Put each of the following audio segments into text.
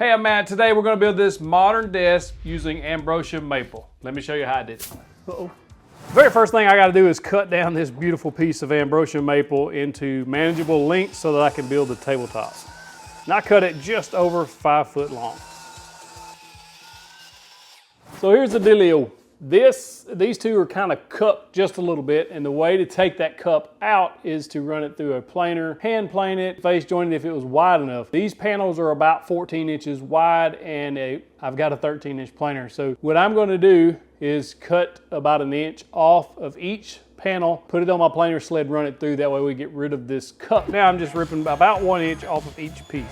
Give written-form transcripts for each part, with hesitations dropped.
Hey, I'm Matt. Today we're going to build this modern desk using ambrosia maple. Let me show you how I did it. Uh-oh. Very first thing I got to do is cut down this beautiful piece of ambrosia maple into manageable lengths so that I can build the tabletop. And I cut it just over 5 foot long. So here's the dealio. These two are kind of cupped just a little bit, and the way to take that cup out is to run it through a planer, hand plane it, face joint it if it was wide enough. These panels are about 14 inches wide, and I've got a 13-inch planer. So what I'm going to do is cut about 1 inch off of each panel, put it on my planer sled, run it through. That way we get rid of this cup. Now I'm just ripping about 1 inch off of each piece.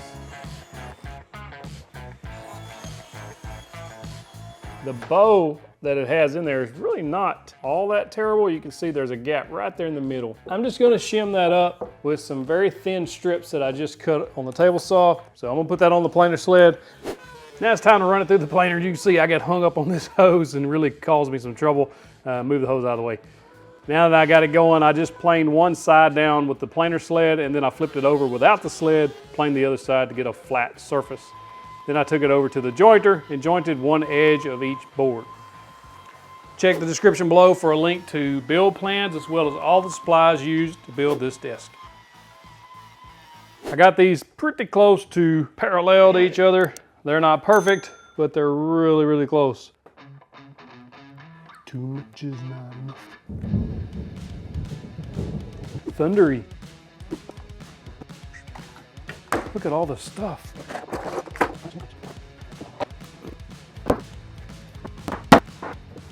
The bow that it has in there is really not all that terrible. You can see there's a gap right there in the middle. I'm just going to shim that up with some very thin strips that I just cut on the table saw. So I'm going to put that on the planer sled. Now it's time to run it through the planer. You can see I got hung up on this hose and really caused me some trouble. Move the hose out of the way. Now that I got it going, I just planed one side down with the planer sled, and then I flipped it over without the sled, planed the other side to get a flat surface. Then I took it over to the jointer and jointed one edge of each board. Check the description below for a link to build plans as well as all the supplies used to build this desk. I got these pretty close to parallel to each other. They're not perfect, but they're really, really close. Too much is not enough. Thundery. Look at all the stuff.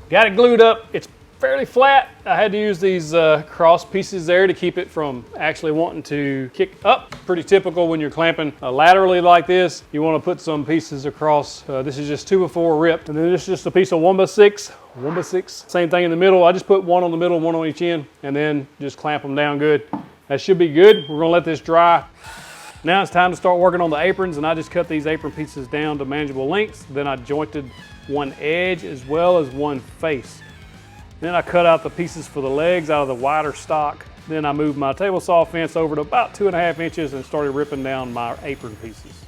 Got it glued up. It's fairly flat. I had to use these cross pieces there to keep it from actually wanting to kick up. Pretty typical when you're clamping laterally like this. You want to put some pieces across. This is just 2x4 ripped. And then this is just a piece of 1x6. 1x6. Same thing in the middle. I just put one on the middle, one on each end, and then just clamp them down good. That should be good. We're going to let this dry. Now it's time to start working on the aprons, and I just cut these apron pieces down to manageable lengths. Then I jointed one edge as well as one face. Then I cut out the pieces for the legs out of the wider stock. Then I moved my table saw fence over to about 2.5 inches and started ripping down my apron pieces.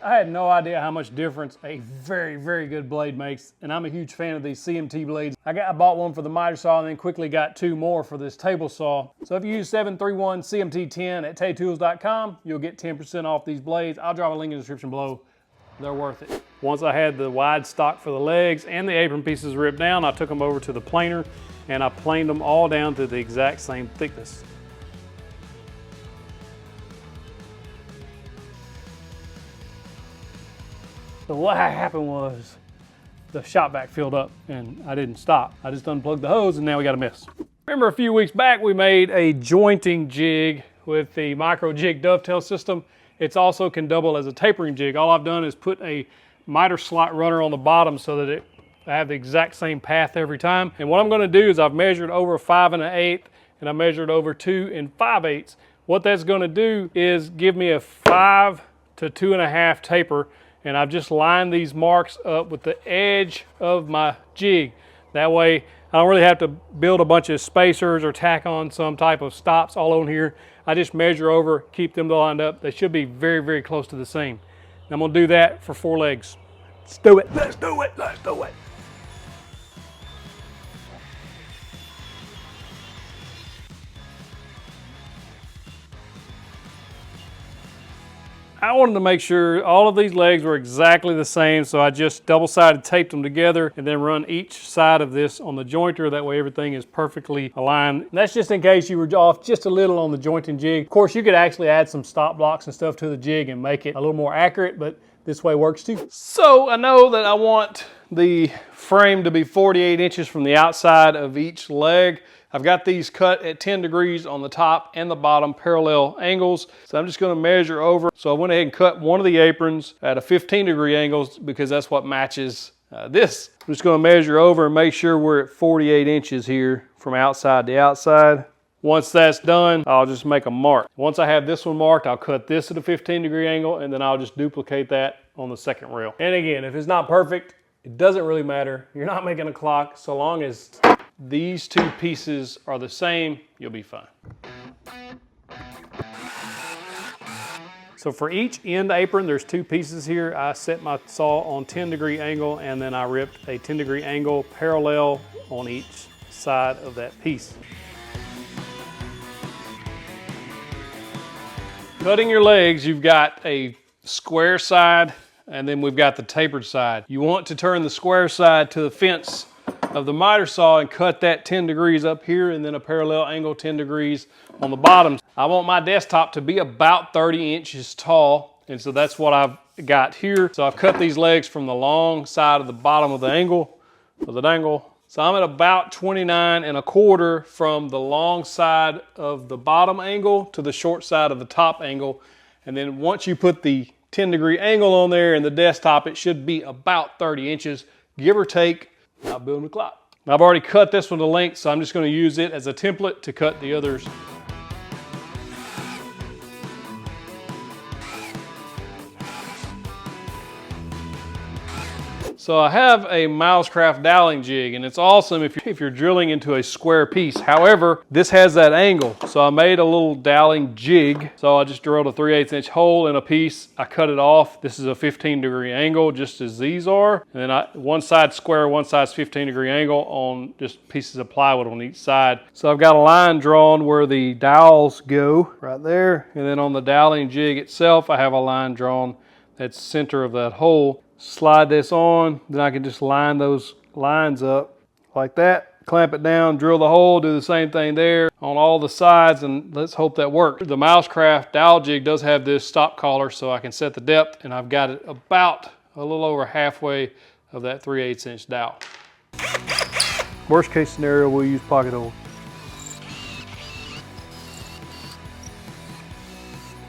I had no idea how much difference a very, very good blade makes, and I'm a huge fan of these CMT blades. I bought one for the miter saw and then quickly got 2 more for this table saw. So if you use 731 CMT10 at taytools.com, you'll get 10% off these blades. I'll drop a link in the description below. They're worth it. Once I had the wide stock for the legs and the apron pieces ripped down, I took them over to the planer and I planed them all down to the exact same thickness. So what happened was the shop vac filled up and I didn't stop. I just unplugged the hose and now we got a mess. Remember a few weeks back we made a jointing jig with the micro jig dovetail system. It also can double as a tapering jig. All I've done is put a miter slot runner on the bottom so that I have the exact same path every time. And what I'm going to do is I've measured over 5 1/8 and I measured over 2 5/8. What that's going to do is give me a 5 to 2.5 taper. And I've just lined these marks up with the edge of my jig. That way I don't really have to build a bunch of spacers or tack on some type of stops all on here. I just measure over, keep them lined up. They should be very, very close to the same. And I'm gonna do that for 4 legs. Let's do it, let's do it, let's do it. I wanted to make sure all of these legs were exactly the same, so I just double-sided taped them together and then run each side of this on the jointer. That way everything is perfectly aligned. And that's just in case you were off just a little on the jointing jig. Of course, you could actually add some stop blocks and stuff to the jig and make it a little more accurate, but this way works too. So I know that I want the frame to be 48 inches from the outside of each leg. I've got these cut at 10 degrees on the top and the bottom parallel angles. So I'm just going to measure over. So I went ahead and cut one of the aprons at a 15-degree angle because that's what matches this. I'm just going to measure over and make sure we're at 48 inches here from outside to outside. Once that's done, I'll just make a mark. Once I have this one marked, I'll cut this at a 15-degree angle and then I'll just duplicate that on the second rail. And again, if it's not perfect, it doesn't really matter. You're not making a clock so long as these two pieces are the same, you'll be fine. So for each end apron, there's two pieces here. I set my saw on 10-degree angle, and then I ripped a 10-degree angle parallel on each side of that piece. Cutting your legs, you've got a square side, and then we've got the tapered side. You want to turn the square side to the fence of the miter saw and cut that 10 degrees up here, and then a parallel angle 10 degrees on the bottom. I want my desktop to be about 30 inches tall, and so that's what I've got here. So I've cut these legs from the long side of the bottom of the angle, So I'm at about 29 1/4 from the long side of the bottom angle to the short side of the top angle. And then once you put the 10-degree angle on there and the desktop, it should be about 30 inches, give or take. Not building a clock. I've already cut this one to length, so I'm just going to use it as a template to cut the others. So I have a Mousecraft doweling jig, and it's awesome if you're drilling into a square piece. However, this has that angle. So I made a little doweling jig. So I just drilled a 3/8 inch hole in a piece. I cut it off. This is a 15-degree angle, just as these are. And then one side square, one side's 15-degree angle on just pieces of plywood on each side. So I've got a line drawn where the dowels go right there. And then on the doweling jig itself, I have a line drawn that's center of that hole. Slide this on, then I can just line those lines up like that, clamp it down, drill the hole, do the same thing there on all the sides, and let's hope that works. The Mousecraft dowel jig does have this stop collar, so I can set the depth, and I've got it about a little over halfway of that 3/8 inch dowel. Worst case scenario, we'll use pocket hole.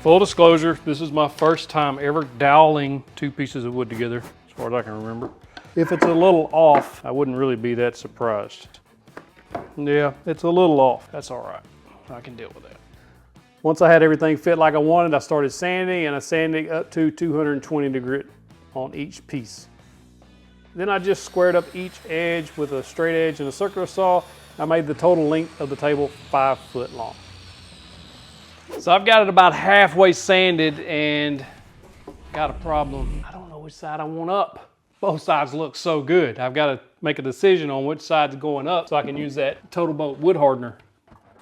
Full disclosure, this is my first time ever doweling two pieces of wood together, as far as I can remember. If it's a little off, I wouldn't really be that surprised. Yeah, it's a little off. That's all right. I can deal with that. Once I had everything fit like I wanted, I started sanding, and I sanded up to 220 degrees on each piece. Then I just squared up each edge with a straight edge and a circular saw. I made the total length of the table 5 foot long. So I've got it about halfway sanded and got a problem. I don't know which side I want up. Both sides look so good. I've got to make a decision on which side's going up so I can use that Total Boat wood hardener.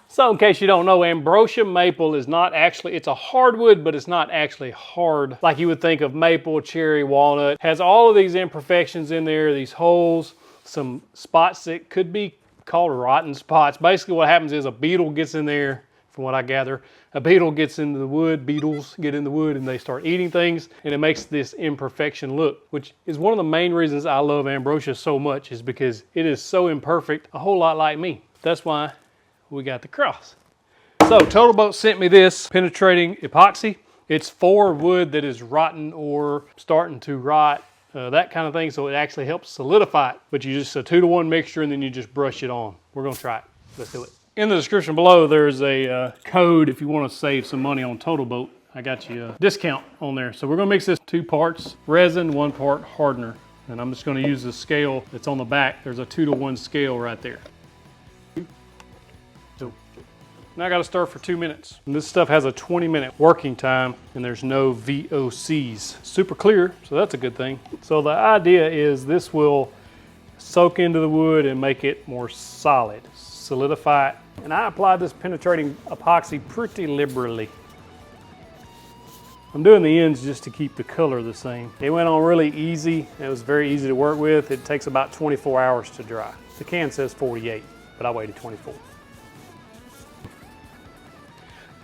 So in case you don't know, ambrosia maple is not actually, it's a hardwood, but it's not actually hard like you would think of maple, cherry, walnut. It has all of these imperfections in there, these holes, some spots that could be called rotten spots. Basically what happens is a beetle gets in there, from what I gather. A beetle gets into the wood, beetles get in the wood, and they start eating things, and it makes this imperfection look, which is one of the main reasons I love ambrosia so much, is because it is so imperfect, a whole lot like me. That's why we got the cross. So Total Boat sent me this penetrating epoxy. It's for wood that is rotten or starting to rot, that kind of thing, so it actually helps solidify it. But you just a 2-to-1 mixture, and then you just brush it on. We're gonna try it. Let's do it. In the description below, there's a code if you want to save some money on Total Boat. I got you a discount on there. So we're going to mix this 2 parts resin, 1 part hardener. And I'm just going to use the scale that's on the back. There's a 2-to-1 scale right there. Now I got to stir for 2 minutes. And this stuff has a 20-minute working time, and there's no VOCs. Super clear, so that's a good thing. So the idea is this will soak into the wood and make it more solid, solidify it. And I applied this penetrating epoxy pretty liberally. I'm doing the ends just to keep the color the same. It went on really easy. It was very easy to work with. It takes about 24 hours to dry. The can says 48, but I waited 24.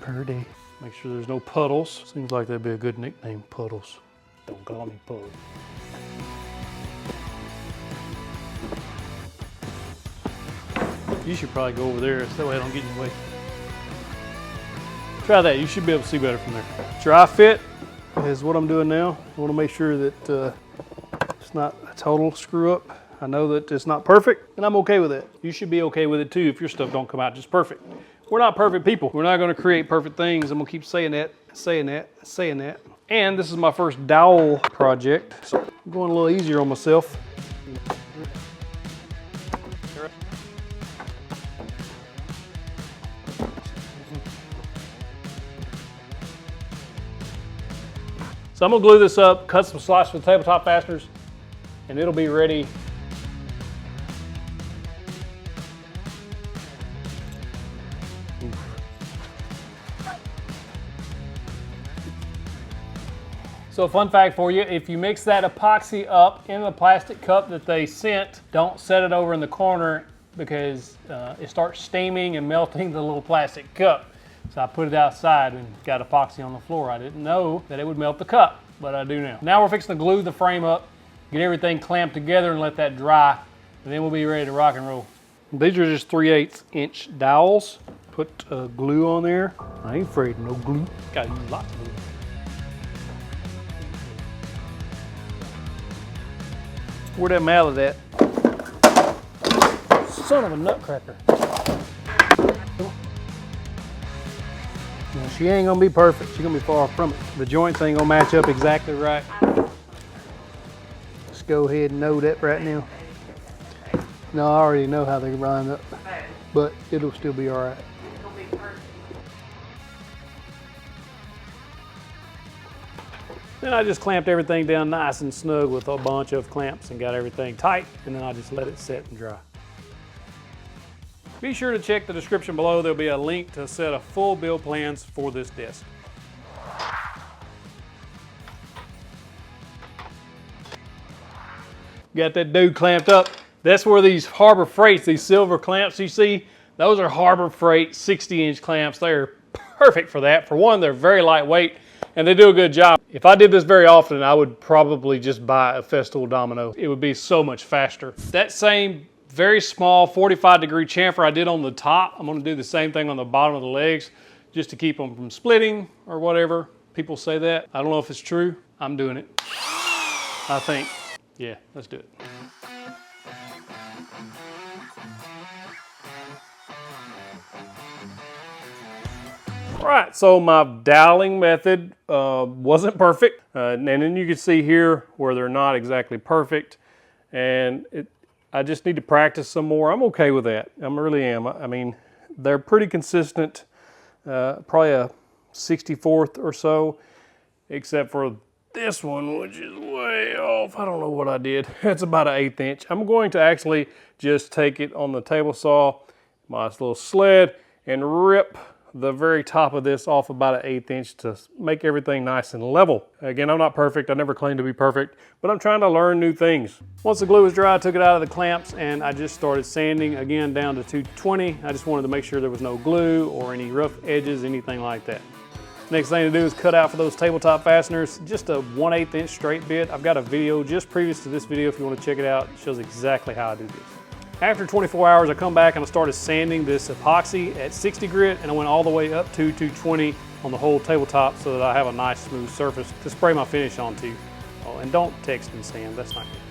Per day. Make sure there's no puddles. Seems like that'd be a good nickname, Puddles. Don't call me Puddle. You should probably go over there so that way I don't get in your way. Try that, you should be able to see better from there. Dry fit is what I'm doing now. I want to make sure that it's not a total screw up. I know that it's not perfect, and I'm okay with it. You should be okay with it too if your stuff don't come out just perfect. We're not perfect people. We're not going to create perfect things. I'm going to keep saying that, saying that, saying that. And this is my first dowel project, so I'm going a little easier on myself. So I'm gonna glue this up, cut some slots for the tabletop fasteners, and it'll be ready. So a fun fact for you, if you mix that epoxy up in the plastic cup that they sent, don't set it over in the corner because it starts steaming and melting the little plastic cup. So I put it outside and got epoxy on the floor. I didn't know that it would melt the cup, but I do now. Now we're fixing to glue the frame up, get everything clamped together and let that dry, and then we'll be ready to rock and roll. These are just 3/8 inch dowels. Put glue on there. I ain't afraid of no glue. Gotta use lots of glue. Where that mallet at? Son of a nutcracker. Now, she ain't gonna be perfect. She's gonna be far from it. The joints ain't gonna match up exactly right. Let's go ahead and know that right now. No, I already know how they line up, but it'll still be all right. It'll be perfect. Then I just clamped everything down nice and snug with a bunch of clamps and got everything tight, and then I just let it set and dry. Be sure to check the description below. There'll be a link to a set of full build plans for this desk. Got that dude clamped up. That's where these Harbor Freights, these silver clamps you see, those are Harbor Freight 60-inch clamps. They're perfect for that. For one, they're very lightweight and they do a good job. If I did this very often, I would probably just buy a Festool domino. It would be so much faster. That same very small 45-degree chamfer I did on the top, I'm gonna do the same thing on the bottom of the legs just to keep them from splitting or whatever. People say that. I don't know if it's true. I'm doing it. I think. Yeah, let's do it. All right, so my doweling method wasn't perfect. And then you can see here where they're not exactly perfect. And I just need to practice some more. I'm okay with that. I really am. I mean, they're pretty consistent, probably a 64th or so, except for this one, which is way off. I don't know what I did. It's about an 1/8 inch. I'm going to actually just take it on the table saw, my little sled, and rip the very top of this off about an 1/8 inch to make everything nice and level. Again, I'm not perfect. I never claimed to be perfect, but I'm trying to learn new things. Once the glue was dry, I took it out of the clamps and I just started sanding again down to 220. I just wanted to make sure there was no glue or any rough edges, anything like that. Next thing to do is cut out for those tabletop fasteners, just a 1/8 inch straight bit. I've got a video just previous to this video if you want to check it out. It shows exactly how I do this. After 24 hours, I come back and I started sanding this epoxy at 60 grit, and I went all the way up to 220 on the whole tabletop so that I have a nice smooth surface to spray my finish onto. Oh, and don't text and sand, that's not good.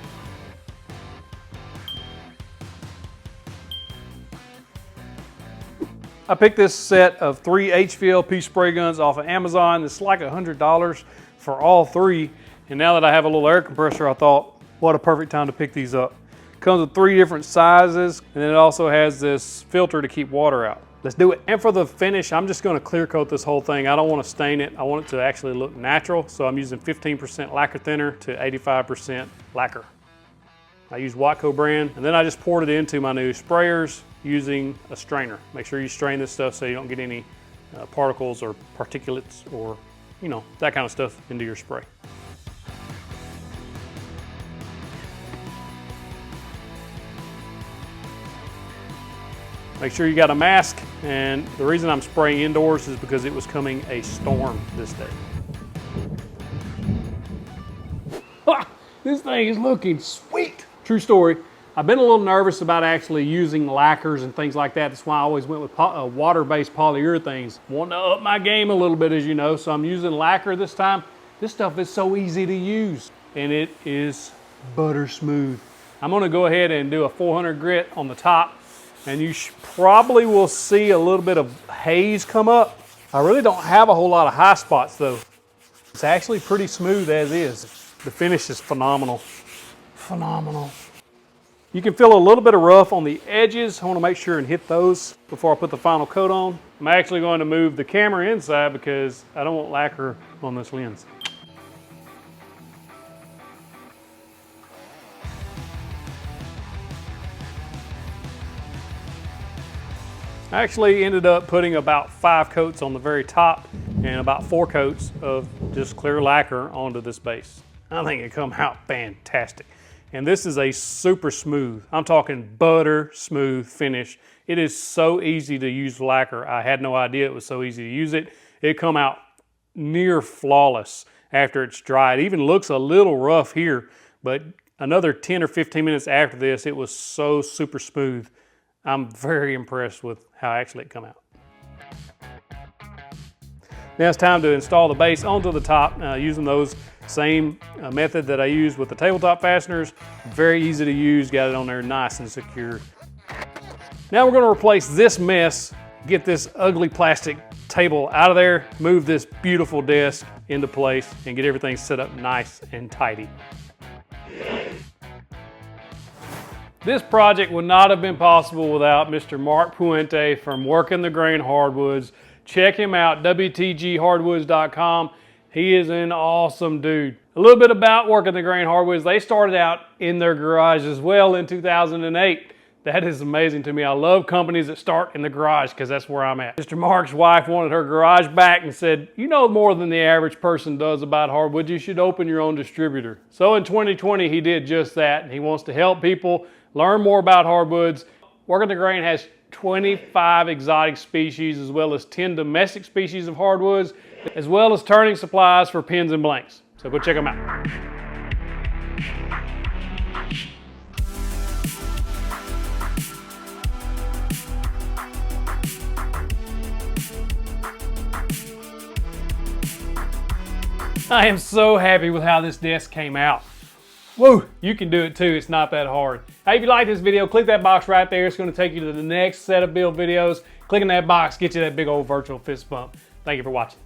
I picked this set of 3 HVLP spray guns off of Amazon. It's like $100 for all 3. And now that I have a little air compressor, I thought, what a perfect time to pick these up. Comes with 3 different sizes, and then it also has this filter to keep water out. Let's do it. And for the finish, I'm just gonna clear coat this whole thing. I don't wanna stain it. I want it to actually look natural. So I'm using 15% lacquer thinner to 85% lacquer. I use Watco brand, and then I just poured it into my new sprayers using a strainer. Make sure you strain this stuff so you don't get any particles or particulates or, you know, that kind of stuff into your spray. Make sure you got a mask, and the reason I'm spraying indoors is because it was coming a storm this day. Ah, this thing is looking sweet. True story. I've been a little nervous about actually using lacquers and things like that. That's why I always went with water-based polyurethanes. Want to up my game a little bit, as you know, so I'm using lacquer this time. This stuff is so easy to use, and it is butter smooth. I'm gonna go ahead and do a 400 grit on the top, and you probably will see a little bit of haze come up. I really don't have a whole lot of high spots though. It's actually pretty smooth as is. The finish is phenomenal. Phenomenal. You can feel a little bit of rough on the edges. I want to make sure and hit those before I put the final coat on. I'm actually going to move the camera inside because I don't want lacquer on this lens. I actually ended up putting about 5 coats on the very top and about 4 coats of just clear lacquer onto this base. I think it come out fantastic. And this is a super smooth, I'm talking butter smooth finish. It is so easy to use lacquer. I had no idea it was so easy to use it. It come out near flawless after it's dry. It even looks a little rough here, but another 10 or 15 minutes after this, it was so super smooth. I'm very impressed with how actually it come out. Now it's time to install the base onto the top using those same method that I used with the tabletop fasteners. Very easy to use, got it on there nice and secure. Now we're going to replace this mess, get this ugly plastic table out of there, move this beautiful desk into place, and get everything set up nice and tidy. This project would not have been possible without Mr. Mark Puente from Working the Grain Hardwoods. Check him out, WTGHardwoods.com. He is an awesome dude. A little bit about Working the Grain Hardwoods. They started out in their garage as well in 2008. That is amazing to me. I love companies that start in the garage because that's where I'm at. Mr. Mark's wife wanted her garage back and said, you know more than the average person does about hardwood. You should open your own distributor. So in 2020, he did just that. And he wants to help people learn more about hardwoods. Working the Grain has 25 exotic species as well as 10 domestic species of hardwoods, as well as turning supplies for pins and blanks. So go check them out. I am so happy with how this desk came out. Woo, you can do it too, it's not that hard. Hey, if you like this video, click that box right there. It's gonna take you to the next set of build videos. Clicking that box, get you that big old virtual fist bump. Thank you for watching.